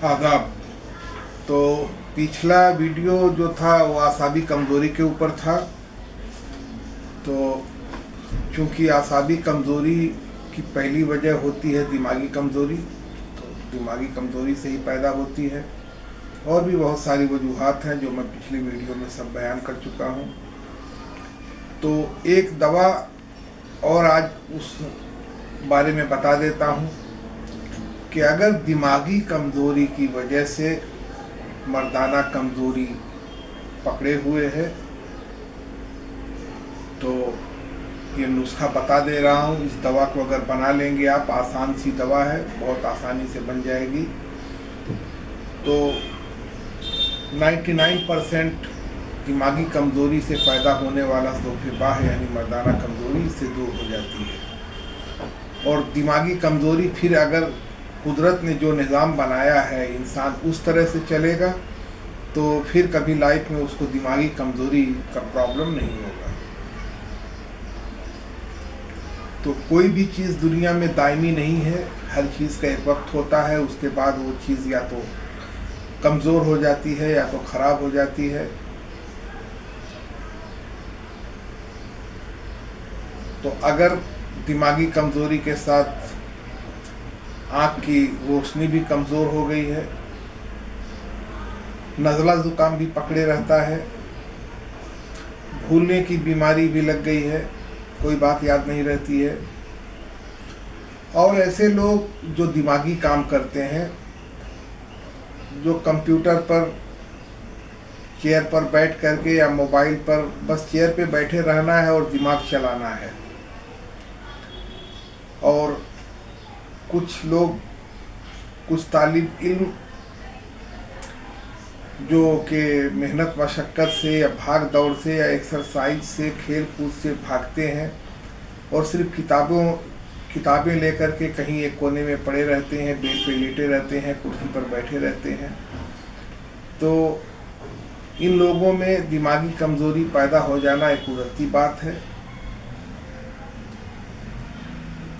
आदाब। तो पिछला वीडियो जो था वो आसाबी कमज़ोरी के ऊपर था। तो चूँकि आसाबी कमज़ोरी की पहली वजह होती है दिमागी कमज़ोरी, तो दिमागी कमज़ोरी से ही पैदा होती है। और भी बहुत सारी वजूहात हैं जो मैं पिछली वीडियो में सब बयान कर चुका हूँ। तो एक दवा और आज उस बारे में बता देता हूँ कि अगर दिमागी कमज़ोरी की वजह से मर्दाना कमज़ोरी पकड़े हुए है तो ये नुस्खा बता दे रहा हूँ। इस दवा को अगर बना लेंगे आप, आसान सी दवा है, बहुत आसानी से बन जाएगी। तो 99% दिमागी कमज़ोरी से पैदा होने वाला ज़ोफ़ेबाह यानी मर्दाना कमज़ोरी इससे दूर हो जाती है। और दिमागी कमज़ोरी फिर अगर कुदरत ने जो निज़ाम बनाया है इंसान उस तरह से चलेगा तो फिर कभी लाइफ में उसको दिमागी कमज़ोरी का प्रॉब्लम नहीं होगा। तो कोई भी चीज़ दुनिया में दायमी नहीं है, हर चीज़ का एक वक्त होता है, उसके बाद वो चीज़ या तो कमज़ोर हो जाती है या तो ख़राब हो जाती है। तो अगर दिमागी कमज़ोरी के साथ आँख की रोशनी भी कमज़ोर हो गई है, नज़ला ज़ुकाम भी पकड़े रहता है, भूलने की बीमारी भी लग गई है, कोई बात याद नहीं रहती है, और ऐसे लोग जो दिमागी काम करते हैं, जो कंप्यूटर पर चेयर पर बैठ करके या मोबाइल पर बस चेयर पे बैठे रहना है और दिमाग चलाना है, और कुछ लोग, कुछ तालिब इल्म जो कि मेहनत मशक्क़त से या भाग दौड़ से या एक्सरसाइज से, खेल कूद से भागते हैं और सिर्फ किताबें लेकर के कहीं एक कोने में पड़े रहते हैं, बेड पे लेटे रहते हैं, कुर्सी पर बैठे रहते हैं। तो इन लोगों में दिमागी कमज़ोरी पैदा हो जाना एक कुदरती बात है।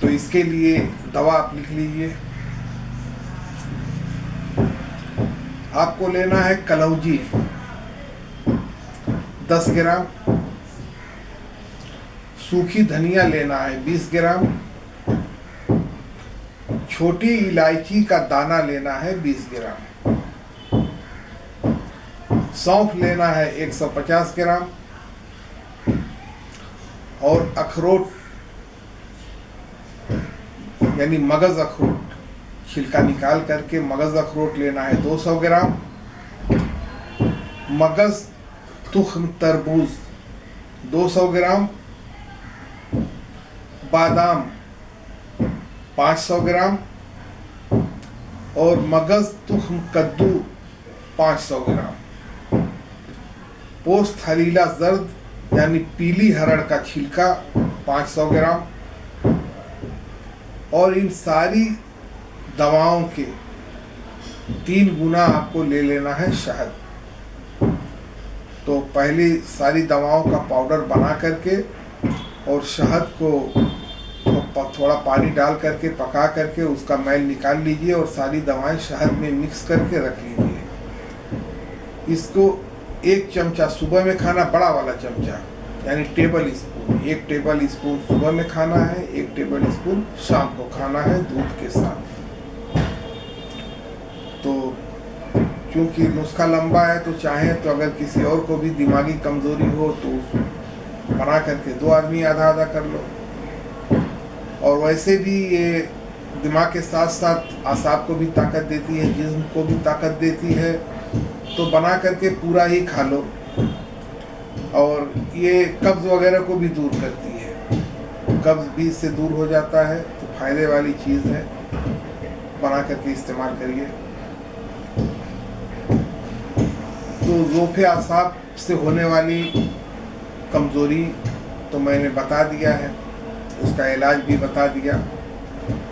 तो इसके लिए दवा आप लिख लीजिए। आपको लेना है कलौजी 10 ग्राम, सूखी धनिया लेना है 20 ग्राम, छोटी इलायची का दाना लेना है 20 ग्राम, सौंफ लेना है 150 ग्राम, और अखरोट यानी मगज़ अखरोट छिलका निकाल करके मगज़ अखरोट लेना है 200 ग्राम, मगज़ तुख्म तरबूज 200 ग्राम, बादाम 500 ग्राम, और मगज़ तुख्म कद्दू 500 ग्राम, पोस्त हलीला जर्द यानी पीली हरड़ का छिलका 500 ग्राम, और इन सारी दवाओं के 3 गुना आपको ले लेना है शहद। तो पहले सारी दवाओं का पाउडर बना करके और शहद को थोड़ा पानी डाल करके पका करके उसका मैल निकाल लीजिए और सारी दवाएं शहद में मिक्स करके रख लीजिए। इसको 1 चमचा सुबह में खाना, बड़ा वाला चमचा यानी टेबल स्पून, 1 टेबल स्पून सुबह में खाना है, 1 टेबल स्पून शाम को खाना है दूध के साथ। तो क्योंकि नुस्खा लंबा है तो चाहें तो अगर किसी और को भी दिमागी कमज़ोरी हो तो बना करके 2 आदमी आधा आधा कर लो। और वैसे भी ये दिमाग के साथ साथ आसाब को भी ताकत देती है, जिस्म को भी ताकत देती है, तो बना करके पूरा ही खा लो। और ये कब्ज़ वगैरह को भी दूर करती है, कब्ज़ भी इससे दूर हो जाता है। तो फ़ायदे वाली चीज़ है, बना करके इस्तेमाल करिए। तो ज़ोफ़े आसाब से होने वाली कमज़ोरी तो मैंने बता दिया है, उसका इलाज भी बता दिया।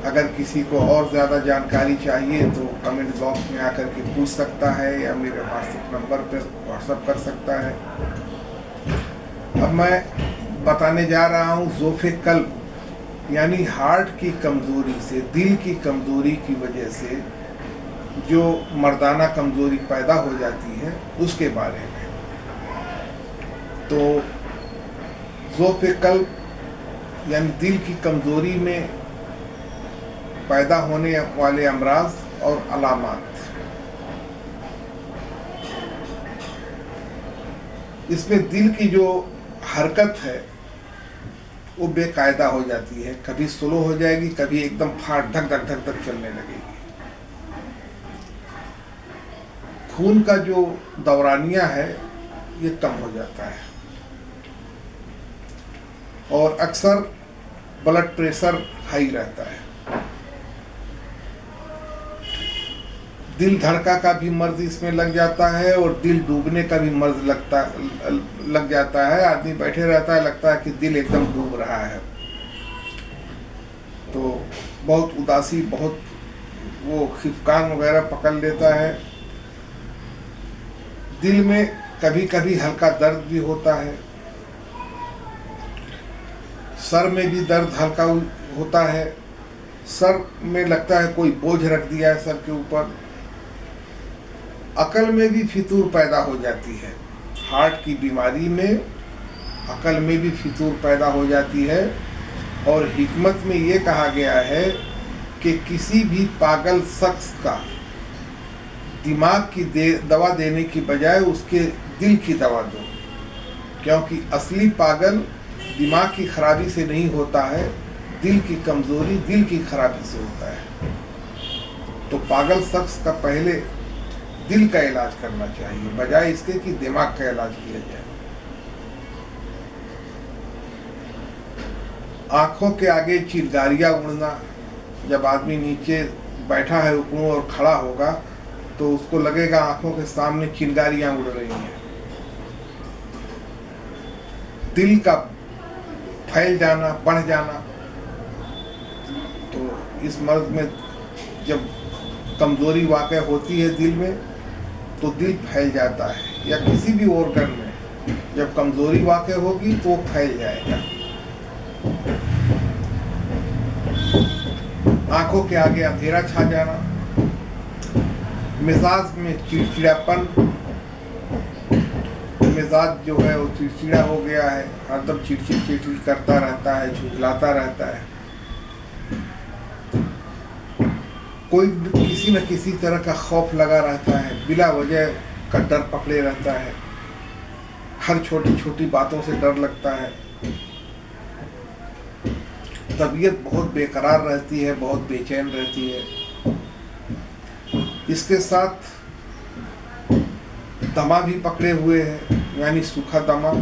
अगर किसी को और ज़्यादा जानकारी चाहिए तो कमेंट बॉक्स में आकर के पूछ सकता है या मेरे व्हाट्सएप नंबर पर व्हाट्सएप कर सकता है। अब मैं बताने जा रहा हूँ ज़ोफ़े कल्ब यानी हार्ट की कमज़ोरी से, दिल की कमज़ोरी की वजह से जो मर्दाना कमज़ोरी पैदा हो जाती है उसके बारे में। तो ज़ौफ़ क़ल्ब यानी दिल की कमज़ोरी में पैदा होने वाले अमराज और अलामात, इसमें दिल की जो हरकत है वो बेकायदा हो जाती है, कभी स्लो हो जाएगी, कभी एकदम फाट धक धक धक धक चलने लगेगी। खून का जो दौरानिया है ये कम हो जाता है और अक्सर ब्लड प्रेशर हाई रहता है। दिल धड़का का भी मर्ज इसमें लग जाता है और दिल डूबने का भी मर्ज लग जाता है। आदमी बैठे रहता है, लगता है कि दिल एकदम डूब रहा है, तो बहुत उदासी, बहुत वो खिफकान वगैरह पकड़ लेता है। दिल में कभी कभी हल्का दर्द भी होता है, सर में भी दर्द हल्का होता है, सर में लगता है कोई बोझ रख दिया है सर के ऊपर। अकल में भी फितूर पैदा हो जाती है, हार्ट की बीमारी में अकल में भी फितूर पैदा हो जाती है। और हिकमत में ये कहा गया है कि किसी भी पागल शख्स का दिमाग की दवा देने की बजाय उसके दिल की दवा दो, क्योंकि असली पागल दिमाग की खराबी से नहीं होता है, दिल की कमज़ोरी, दिल की खराबी से होता है। तो पागल शख्स का पहले दिल का इलाज करना चाहिए बजाय इसके कि दिमाग का इलाज किया जाए। आंखों के आगे चिरगारियाँ उड़ना, जब आदमी नीचे बैठा है रुकूं और खड़ा होगा तो उसको लगेगा आंखों के सामने चिरगारियाँ उड़ रही हैं। दिल का फैल जाना, बढ़ जाना, तो इस मर्ज में जब कमज़ोरी वाक़ई होती है दिल में तो दिल फैल जाता है, या किसी भी ऑर्गन में जब कमज़ोरी वाक़ई होगी तो वो फैल जाएगा। आंखों के आगे अंधेरा छा जाना, मिजाज में चिड़चिड़ापन, मिजाज जो है वो चिड़चिड़ा हो गया है, हरदम चिड़चिड़ चिड़चिड़ करता रहता है, झुंझलाता रहता है, कोई किसी न किसी तरह का खौफ लगा रहता है, बिला वजह का डर पकड़े रहता है, हर छोटी छोटी बातों से डर लगता है, तबीयत बहुत बेकरार रहती है, बहुत बेचैन रहती है। इसके साथ दमा भी पकड़े हुए है, यानी सूखा दमा,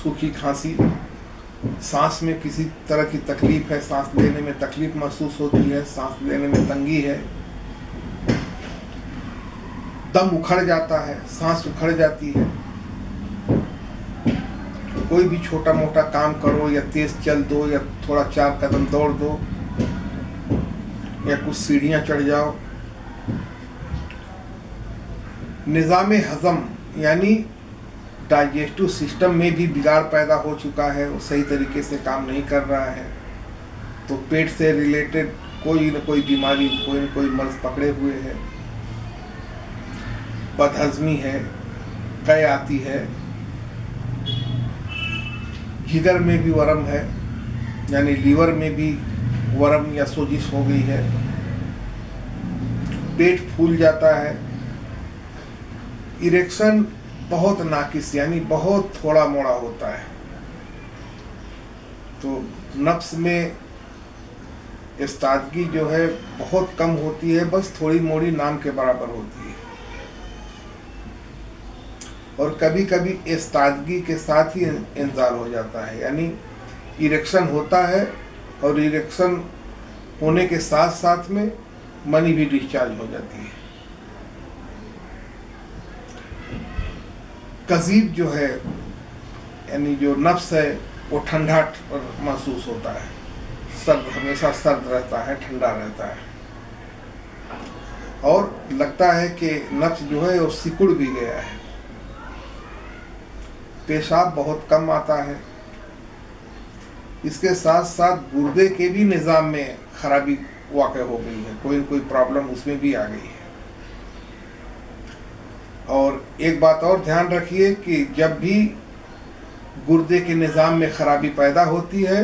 सूखी खांसी, सांस में किसी तरह की तकलीफ है, सांस लेने में तकलीफ महसूस होती है, सांस लेने में तंगी है, दम उखड़ जाता है, सांस उखड़ जाती है। कोई भी छोटा मोटा काम करो या तेज चल दो या थोड़ा 4 कदम दौड़ दो या कुछ सीढ़ियां चढ़ जाओ, निज़ाम हज़म यानी डाइजेस्टिव सिस्टम में भी बिगाड़ पैदा हो चुका है, वो सही तरीके से काम नहीं कर रहा है। तो पेट से रिलेटेड कोई न कोई बीमारी, कोई न कोई मर्ज पकड़े हुए है, बदहज़मी है, कै आती है, जिगर में भी वरम है, यानी लीवर में भी वरम या सोजिश हो गई है, पेट फूल जाता है, इरेक्शन बहुत नाकिस यानी बहुत थोड़ा मोड़ा होता है। तो नफ्स में इस्तादगी जो है बहुत कम होती है, बस थोड़ी मोड़ी नाम के बराबर होती है। और कभी कभी इस्तादगी के साथ ही इंजाल हो जाता है, यानी इरेक्शन होता है और इरेक्शन होने के साथ साथ में मनी भी डिस्चार्ज हो जाती है। कज़ीब जो है यानी जो नफ्स है वो ठंडा महसूस होता है, सर्द, हमेशा सर्द रहता है, ठंडा रहता है, और लगता है कि नफ्स जो है वो सिकुड़ भी गया है। पेशाब बहुत कम आता है, इसके साथ साथ गुर्दे के भी निज़ाम में खराबी वाक़ई हो गई है, कोई न कोई प्रॉब्लम उसमें भी आ गई है। और एक बात और ध्यान रखिए कि जब भी गुर्दे के निज़ाम में खराबी पैदा होती है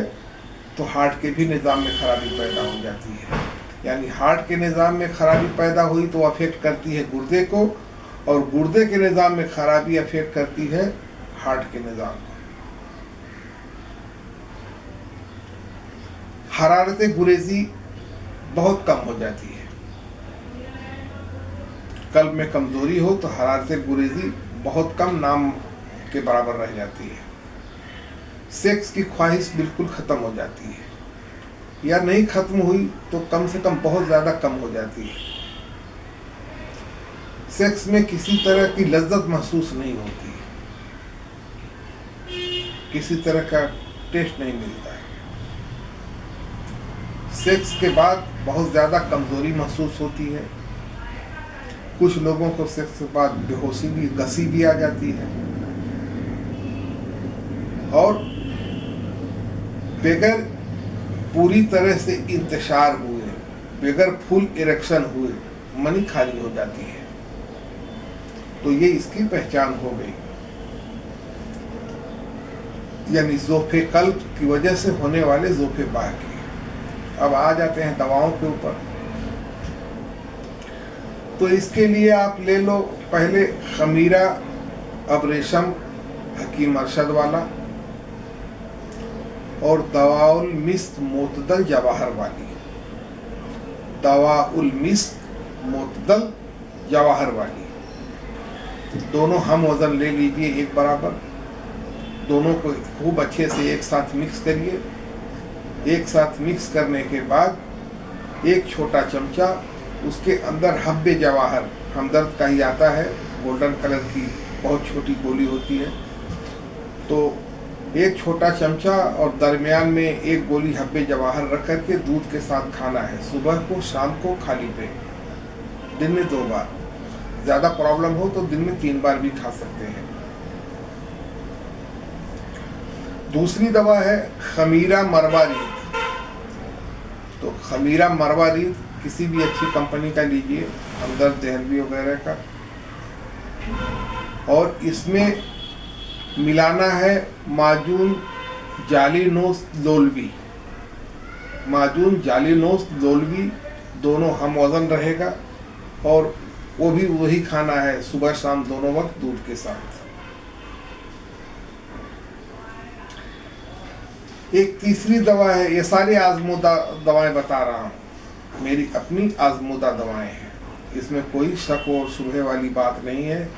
तो हार्ट के भी निज़ाम में खराबी पैदा हो जाती है। यानी हार्ट के निज़ाम में खराबी पैदा हुई तो अफेक्ट करती है गुर्दे को, और गुर्दे के निज़ाम में खराबी अफेक्ट करती है हार्ट के निज़ाम को। हरारत गुरेज़ी बहुत कम हो जाती है। कल्ब में कमज़ोरी हो तो हरारत गुरेज़ी बहुत कम, नाम के बराबर रह जाती है। सेक्स की ख्वाहिश बिल्कुल ख़त्म हो जाती है, या नहीं ख़त्म हुई तो कम से कम बहुत ज़्यादा कम हो जाती है। सेक्स में किसी तरह की लज्जत महसूस नहीं होती है, किसी तरह का टेस्ट नहीं मिलता है। सेक्स के बाद बहुत ज़्यादा कमज़ोरी महसूस होती है। कुछ लोगों को सेक्स के बाद बेहोशी भी, गसी भी आ जाती है, और बगैर पूरी तरह से इंतशार हुए, बगैर फुल इरेक्शन हुए मनी खाली हो जाती है। तो ये इसकी पहचान हो गई, यानी ज़ोफ़े कल्ब की वजह से होने वाले ज़ोफ़े बाह की। अब आ जाते हैं दवाओं के ऊपर। तो इसके लिए आप ले लो पहले खमीरा अबरेशम हकीम अरशद वाला, और दवाउल मिस्क मोतदल जवाहर वाली। दवाउल मिस्क मोतदल जवाहर वाली दोनों हम वज़न ले लीजिए एक बराबर। दोनों को खूब अच्छे से एक साथ मिक्स करिए। एक साथ मिक्स करने के बाद एक छोटा चमचा उसके अंदर हब्बे जवाहर, हमदर्द का ही आता है, गोल्डन कलर की बहुत छोटी गोली होती है, तो एक छोटा चमचा और दरमियान में एक गोली हब्बे जवाहर रख करके दूध के साथ खाना है। सुबह को, शाम को, खाली पेट, दिन में 2 बार। ज़्यादा प्रॉब्लम हो तो दिन में 3 बार भी खा सकते हैं। दूसरी दवा है खमीरा मरवारीद। तो खमीरा मरवारीद किसी भी अच्छी कंपनी का लीजिए, हमदर्द, देहलवी वगैरह का, और इसमें मिलाना है माजून जालिनोस लोलवी। माजून जालिनोस लोलवी दोनों हम वज़न रहेगा, और वो भी वही खाना है सुबह शाम दोनों वक्त दूध के साथ। एक तीसरी दवा है, ये सारी आजमूदा दवाएं बता रहा हूँ, मेरी अपनी आजमूदा दवाएं हैं, इसमें कोई शक और शुबहे वाली बात नहीं है,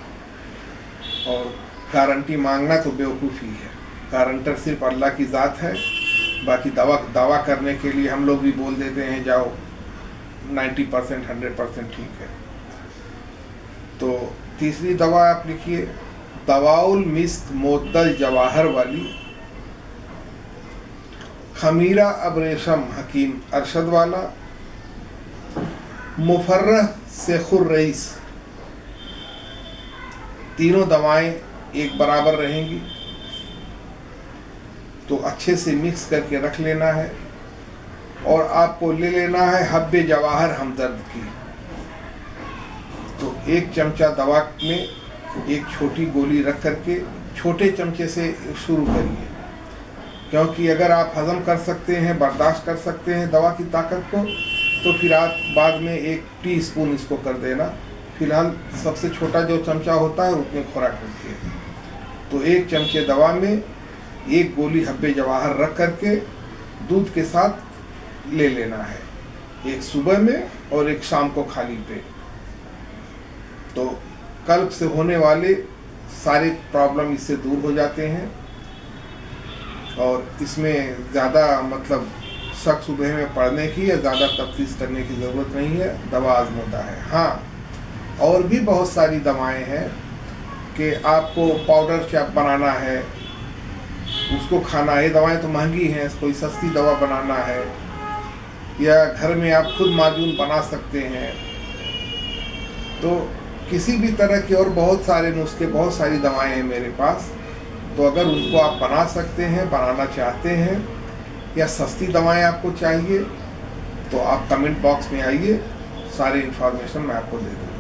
और गारंटी मांगना तो बेवकूफ़ी है। गारंटर सिर्फ अल्लाह की ज़ात है। बाकी दावा करने के लिए हम लोग भी बोल देते हैं जाओ 90%, 100% ठीक है। तो तीसरी दवा आप लिखिए दवाउल मिस्क मोतदल जवाहर वाली, खमीरा अबरेशम हकीम अरशद वाला, मुफर्रह शेखुर रईस। तीनों दवाएं एक बराबर रहेंगी, तो अच्छे से मिक्स करके रख लेना है। और आपको ले लेना है हब्बे जवाहर हमदर्द की। तो एक चमचा दवा में एक छोटी गोली रख करके छोटे चमचे से शुरू करिए, क्योंकि अगर आप हजम कर सकते हैं, बर्दाश्त कर सकते हैं दवा की ताकत को, तो फिर आप बाद में 1 टीस्पून इसको कर देना। फिलहाल सबसे छोटा जो चमचा होता है उतनी खुराक रखिए। तो 1 चमचे दवा में 1 गोली हब्बे जवाहर रख करके दूध के साथ ले लेना है, एक सुबह में और एक शाम को खाली पेट। तो कल्ब से होने वाले सारे प्रॉब्लम इससे दूर हो जाते हैं, और इसमें ज़्यादा मतलब शक सुबह में पढ़ने की या ज़्यादा तफ्तीश करने की ज़रूरत नहीं है। दवा आजमूदा है। हाँ, और भी बहुत सारी दवाएं हैं कि आपको पाउडर चाप बनाना है, उसको खाना है। ये दवाएं तो महंगी हैं, कोई सस्ती दवा बनाना है, या घर में आप खुद माजून बना सकते हैं। तो किसी भी तरह के और बहुत सारे नुस्खे, बहुत सारी दवाएं हैं मेरे पास। तो अगर उनको आप बना सकते हैं, बनाना चाहते हैं, या सस्ती दवाएं आपको चाहिए, तो आप कमेंट बॉक्स में आइए, सारी इन्फॉर्मेशन मैं आपको दे दूँगा।